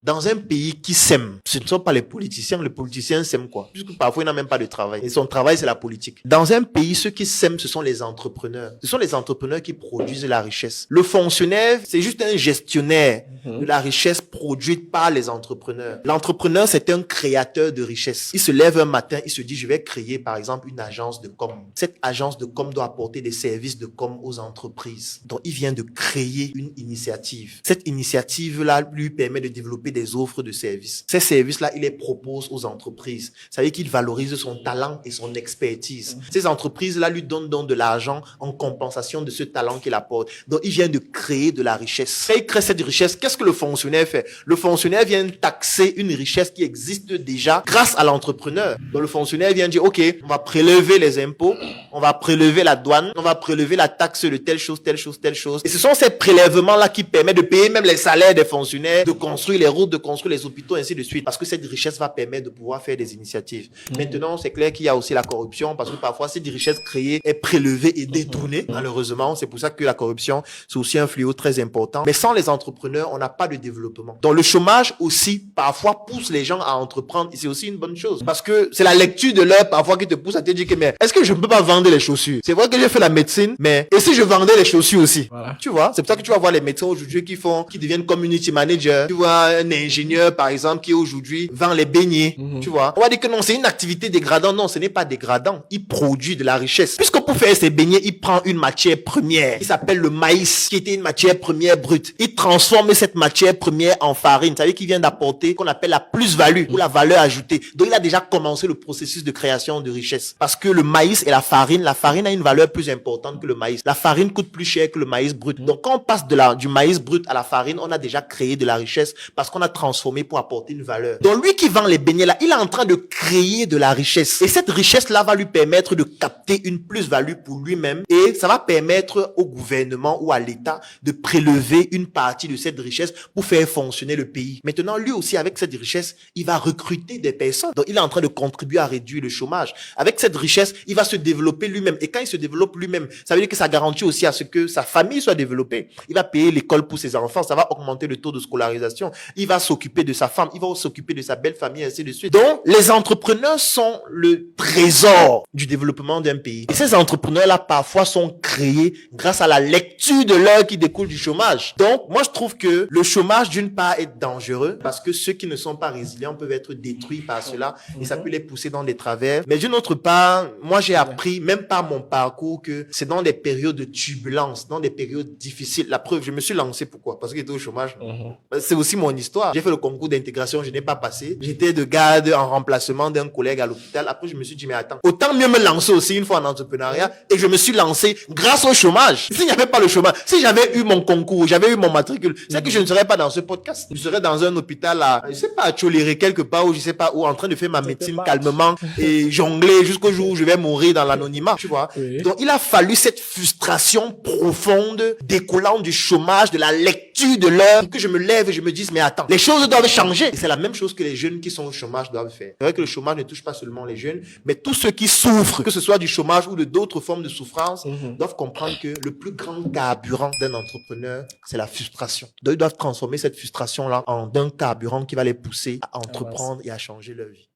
Dans un pays qui sème, ce ne sont pas les politiciens sèment quoi? Puisque parfois, ils n'ont même pas de travail. Et son travail, c'est la politique. Dans un pays, ceux qui sèment, ce sont les entrepreneurs. Ce sont les entrepreneurs qui produisent la richesse. Le fonctionnaire, c'est juste un gestionnaire de la richesse produite par les entrepreneurs. L'entrepreneur, c'est un créateur de richesse. Il se lève un matin, il se dit, je vais créer, par exemple, une agence de com. Cette agence de com doit apporter des services de com aux entreprises. Donc, il vient de créer une initiative. Cette initiative-là lui permet de développer des offres de services. Ces services-là, il les propose aux entreprises. Ça veut dire qu'il valorise son talent et son expertise. Ces entreprises-là lui donnent donc de l'argent en compensation de ce talent qu'il apporte. Donc, il vient de créer de la richesse. Quand il crée cette richesse, qu'est-ce que le fonctionnaire fait? Le fonctionnaire vient taxer une richesse qui existe déjà grâce à l'entrepreneur. Donc, le fonctionnaire vient dire, OK, on va prélever les impôts, on va prélever la douane, on va prélever la taxe de telle chose, telle chose, telle chose. Et ce sont ces prélèvements-là qui permettent de payer même les salaires des fonctionnaires, de construire les routes, de construire les hôpitaux, ainsi de suite. Parce que cette richesse va permettre de pouvoir faire des initiatives. Maintenant, c'est clair qu'il y a aussi la corruption, parce que parfois, cette richesse créée est prélevée et détournée. Malheureusement, c'est pour ça que la corruption, c'est aussi un fléau très important. Mais sans les entrepreneurs, on n'a pas de développement. Donc, le chômage aussi, parfois, pousse les gens à entreprendre. Et c'est aussi une bonne chose. Parce que c'est la lecture de l'heure, parfois, qui te pousse à te dire que, mais est-ce que je ne peux pas vendre les chaussures? C'est vrai que j'ai fait la médecine, mais et si je vendais les chaussures aussi? Voilà. Tu vois, c'est pour ça que tu vas voir les médecins aujourd'hui qui deviennent community manager. Tu vois, un ingénieur, par exemple, qui aujourd'hui vend les beignets. Tu vois, on va dire que non, c'est une activité dégradante. Non, ce n'est pas dégradant. Il produit de la richesse. Puisque pour faire ces beignets, il prend une matière première qui s'appelle le maïs, qui était une matière première brute. Il transforme cette matière première en farine. Ça veut dire qu'il vient d'apporter qu'on appelle la plus-value ou la valeur ajoutée. Donc, il a déjà commencé le processus de création de richesse. Parce que le maïs et la farine a une valeur plus importante que le maïs. La farine coûte plus cher que le maïs brut. Donc, quand on passe du maïs brut à la farine, on a déjà créé de la richesse parce qu'on a transformé pour apporter une valeur. Donc, lui qui vend les beignets là, il est en train de créer de la richesse. Et cette richesse-là va lui permettre de capter une plus-value pour lui-même et ça va permettre au gouvernement ou à l'État de prélever une partie de cette richesse pour faire fonctionner le pays. Maintenant, lui aussi, avec cette richesse, il va recruter des personnes. Donc, il est en train de contribuer à réduire le chômage. Avec cette richesse, il va se développer lui-même. Et quand il se développe lui-même, ça veut dire que ça garantit aussi à ce que sa famille soit développée. Il va payer l'école pour ses enfants. Ça va augmenter le taux de scolarisation. Il va s'occuper de sa femme. Il va s'occuper de sa belle famille, ainsi de suite. Donc, les entrepreneurs sont le trésor du développement d'un pays. Et ces entrepreneurs-là, parfois, sont créés grâce à la lecture de l'heure qui découle du chômage. Donc, moi, je trouve que le chômage, d'une part, est dangereux parce que ceux qui ne sont pas résilients peuvent être détruits par cela et ça peut les pousser dans des travers. Mais d'une autre part, moi, j'ai appris, même par mon parcours, que c'est dans des périodes de turbulence, dans des périodes difficiles. La preuve, je me suis lancé pourquoi? Parce que j'étais au chômage. C'est aussi mon histoire. J'ai fait le concours d'intégration, je n'ai pas passé. J'étais de garde en remplacement d'un collègue à l'hôpital. Après, je me suis dit, mais attends, autant mieux me lancer aussi une fois en entrepreneuriat et je me suis lancé grâce au chômage. S'il n'y avait pas le chômage, si j'avais eu mon concours, j'avais eu mon matricule, c'est que je ne serais pas dans ce podcast. Je serais dans un hôpital à, je sais pas, à Tcholéré quelque part où je sais pas où, en train de faire ma médecine calmement et jongler jusqu'au jour où je vais mourir dans l'anonymat, tu vois. Oui. Donc, il a fallu cette frustration profonde découlant du chômage, de la lecture de l'heure, pour que je me lève et je me dise, mais attends, les choses doivent changer. Et c'est la même chose que les jeunes qui sont au chômage doivent faire. C'est vrai que le chômage ne touche pas seulement les jeunes, mais tous ceux qui souffrent, que ce soit du chômage ou de d'autres formes de souffrance, doivent comprendre que le plus grand carburant d'un entrepreneur, c'est la frustration. Donc, ils doivent transformer cette frustration-là en un carburant qui va les pousser à entreprendre et à changer leur vie.